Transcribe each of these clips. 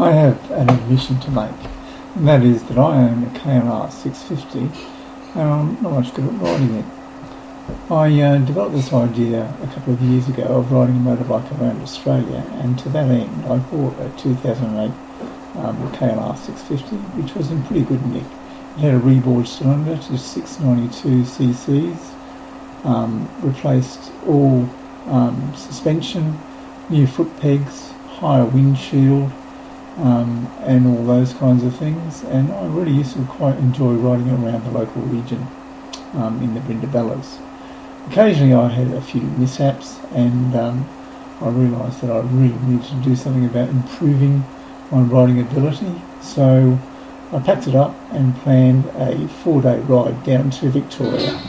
I have an admission to make, and that is that I own a KLR650 and I'm not much good at riding it. I developed this idea a couple of years ago of riding a motorbike around Australia, and to that end I bought a 2008 KLR650, which was in pretty good nick. It had a reboard cylinder to 692 cc's, replaced all suspension, new foot pegs, higher windshield, and all those kinds of things, and I really used to quite enjoy riding around the local region in the Brindabellas. Occasionally I had a few mishaps, and I realised that I really needed to do something about improving my riding ability, so I packed it up and planned a 4-day ride down to Victoria.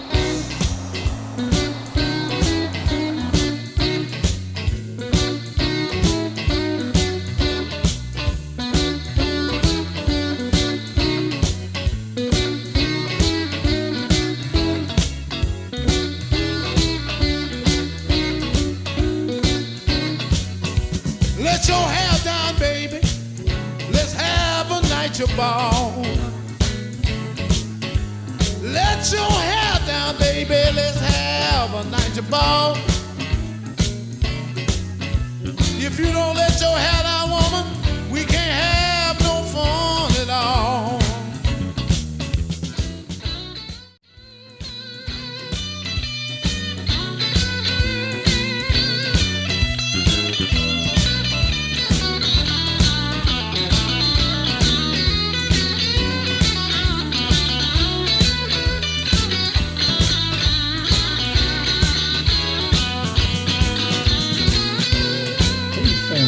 Let your hair down, baby. Let's have a night ball. Let your hair down, baby. Let's have a night ball. If you don't let your hair down, woman, we can't have no fun at all.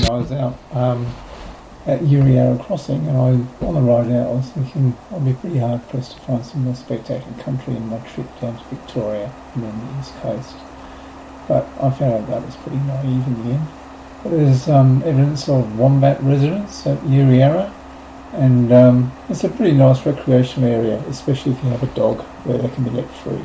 I was out at Uneasy crossing, and on the ride out I was thinking I'd be pretty hard pressed to find some more spectacular country in my trip down to Victoria and then the east coast. But I found out that was pretty naive in the end. But there's evidence of wombat residents at Uneasy, and it's a pretty nice recreational area, especially if you have a dog where they can be let free.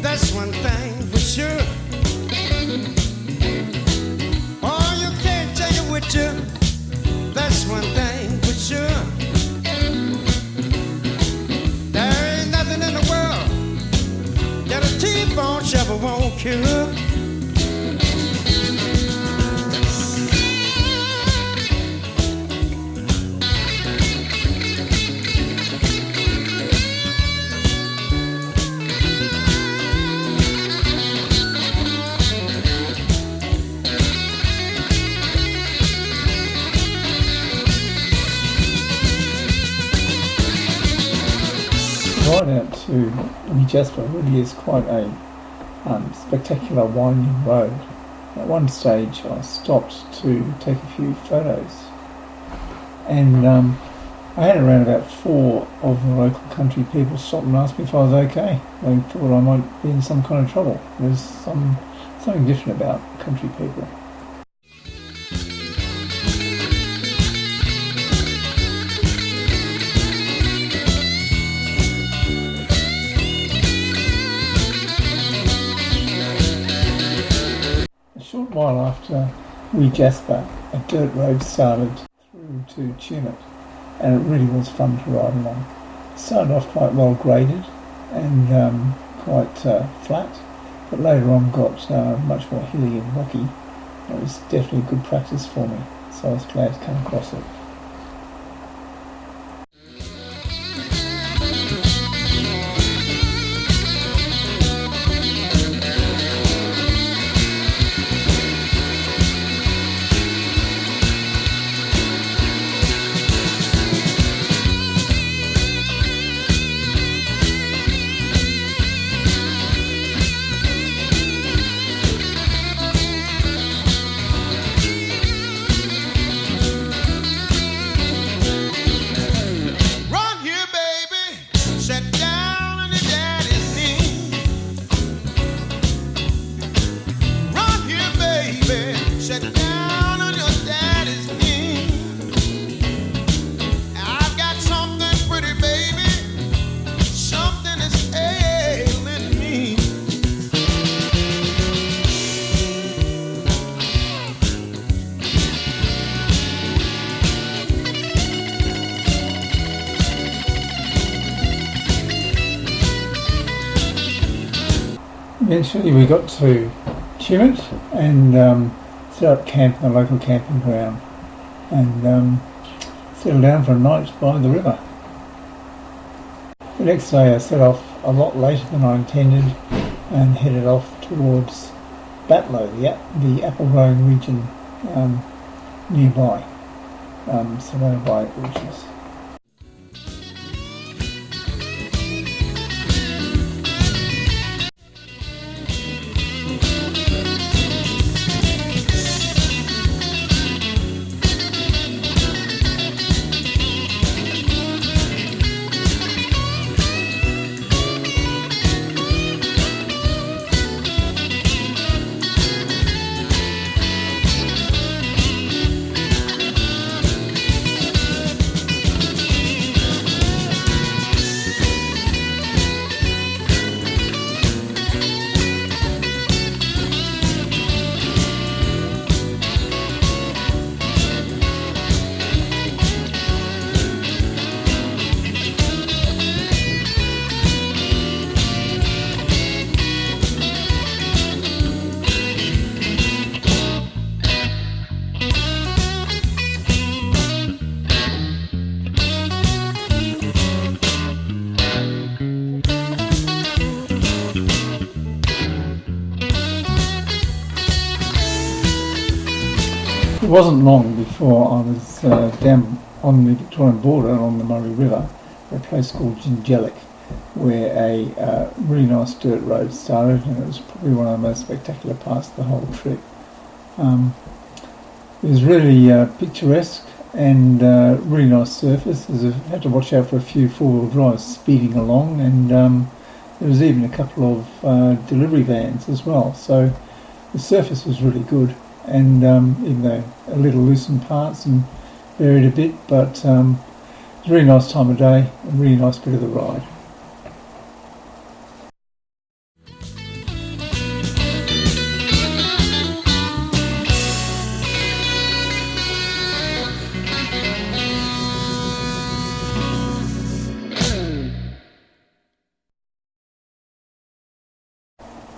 That's one thing for sure. Oh, you can't take it with you. That's one thing for sure. There ain't nothing in the world that a T-bone shovel won't cure. Ride out to Uneasy really is quite a spectacular winding road. At one stage I stopped to take a few photos, and I had around about 4 of the local country people stop and ask me if I was okay. They thought I might be in some kind of trouble. There's something different about country people. A short while after Uneasy, a dirt road started through to Tumut, and it really was fun to ride along. It started off quite well graded and quite flat, but later on got much more hilly and rocky. It was definitely good practice for me, so I was glad to come across it. get down on your daddy's knee. I've got something pretty, baby. Something is ailing me. Eventually we got to Tumut and set up camp in the local camping ground and settled down for a night by the river. The next day I set off a lot later than I intended and headed off towards Batlow, the apple growing region nearby, surrounded by orchards. It wasn't long before I was down on the Victorian border along the Murray River at a place called Gingellic, where a really nice dirt road started, and it was probably one of the most spectacular parts of the whole trip. It was really picturesque and really nice surface. I had to watch out for a few four-wheel drives speeding along, and there was even a couple of delivery vans as well. So the surface was really good, and even though a little loose in parts and varied a bit, but it was a really nice time of day, a really nice bit of the ride.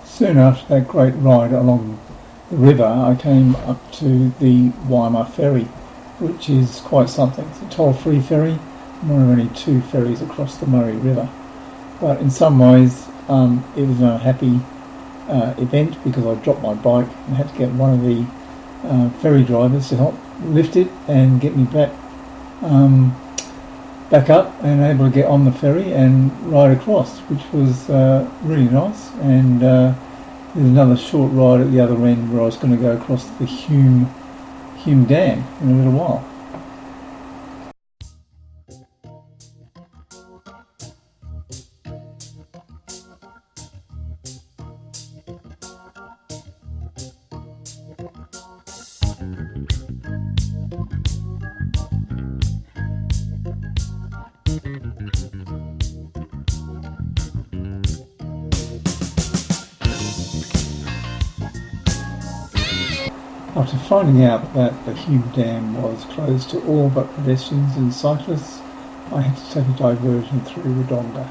Soon after that great ride along the river, I came up to the Weimar ferry, which is quite something. It's a toll-free ferry, one of only two ferries across the Murray River. But in some ways, it was an unhappy event because I dropped my bike and had to get one of the ferry drivers to help lift it and get me back up and able to get on the ferry and ride across, which was really nice. And there's another short ride at the other end where I was going to go across the Hume Dam in a little while. After finding out that the Hume Dam was closed to all but pedestrians and cyclists, I had to take a diversion through Wodonga.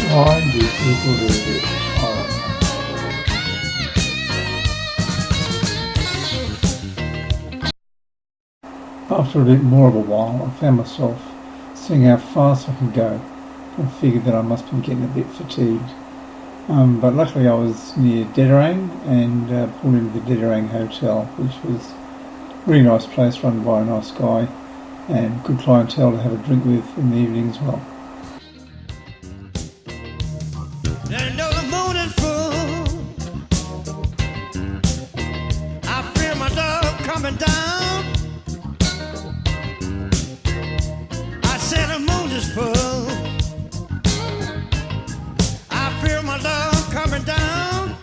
Why do people do this? After a bit more of a while, I found myself seeing how fast I could go and figured that I must be getting a bit fatigued. But luckily I was near Dedarang and pulled into the Dedarang Hotel, which was Really nice place run by a nice guy and good clientele to have a drink with in the evening as well. I know the moon is full. I feel my love coming down. I said the moon is full. I feel my love coming down.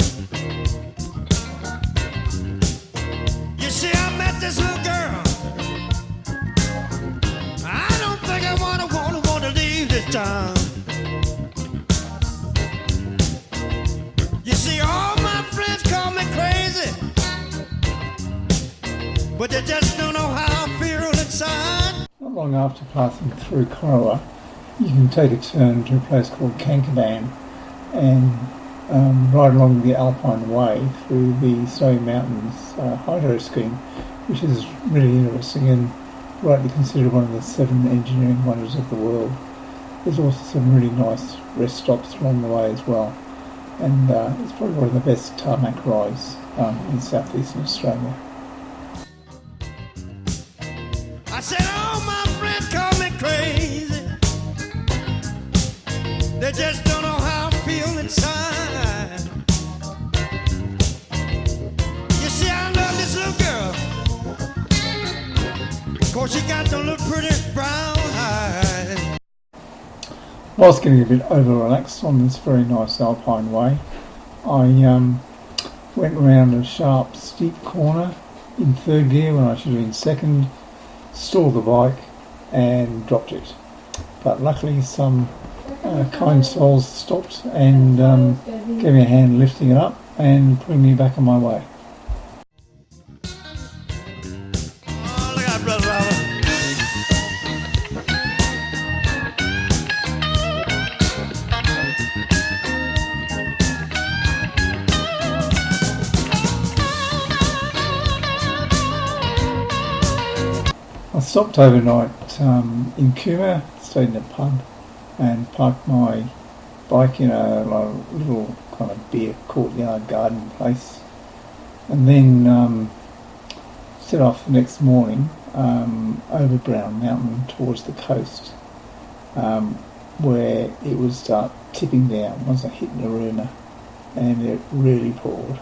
You see, I met this little girl. I don't think I want to leave this town. You see, all my friends call me crazy, but they just don't know how I feel inside. Not long after passing through Canberra, you can take a turn to a place called Canberra and ride along the Alpine way through the snowy mountains hydro skiing, which is really interesting and rightly considered one of the 7 engineering wonders of the world. There's also some really nice rest stops along the way as well, and it's probably one of the best tarmac rides in southeastern Australia. I said, all my friends call me crazy. They just don't know how I feel inside. You see, I love this little girl, 'cause she got the little pretty brown eyes. Whilst getting a bit over-relaxed on this very nice Alpine way, I went around a sharp, steep corner in 3rd gear when I should have been 2nd, stalled the bike and dropped it. But luckily some kind souls stopped and gave me a hand lifting it up and putting me back on my way. Oh, look out, Brother Robert. I stopped overnight in Canberra, stayed in a pub and parked my bike in a little kind of beer courtyard garden place, and then set off the next morning over Brown Mountain towards the coast, where it would start tipping down once I hit Narooma, and it really poured.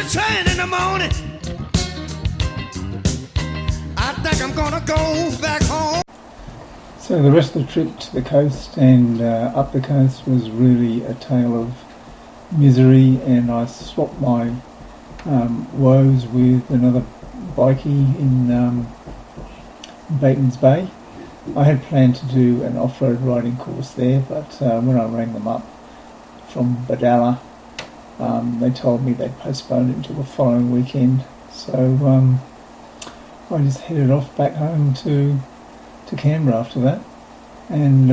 Train in the morning. I think I'm gonna go back home. So the rest of the trip to the coast and up the coast was really a tale of misery, and I swapped my woes with another bikie in Batemans Bay. I had planned to do an off-road riding course there, but when I rang them up from Badalla, they told me they'd postponed it until the following weekend, so I just headed off back home to Canberra after that, and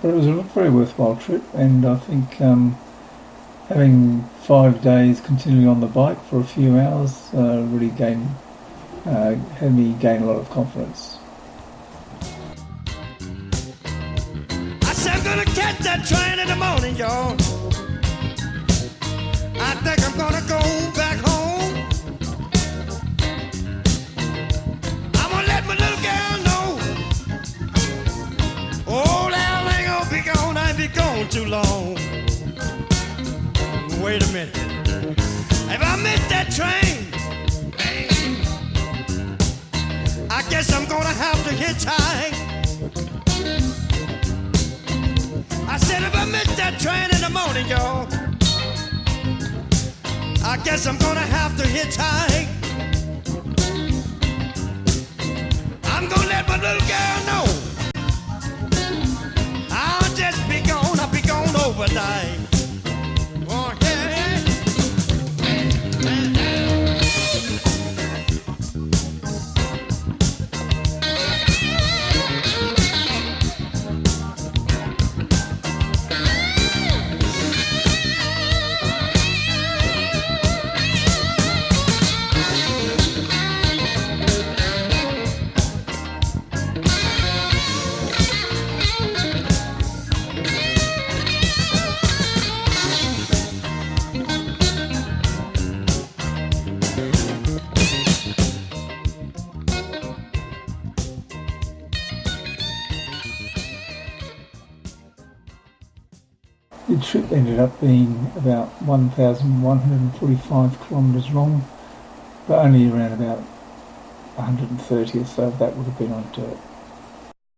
but it was a very worthwhile trip, and I think having 5 days continuing on the bike for a few hours really had me gain a lot of confidence. I said I'm gonna catch that train in the morning, y'all. I think I'm gonna go back home. I'm gonna let my little girl know. Old Al ain't gonna be gone, I ain't be gone too long. Wait a minute. If I miss that train, I guess I'm gonna have to hitchhike. I said if I miss that train in the morning, y'all, I guess I'm gonna have to hitchhike. I'm gonna let my little girl know I'll be gone overnight. Oh, yeah, yeah. The trip ended up being about 1,145 kilometres long, but only around about 130 or so of that would have been on dirt.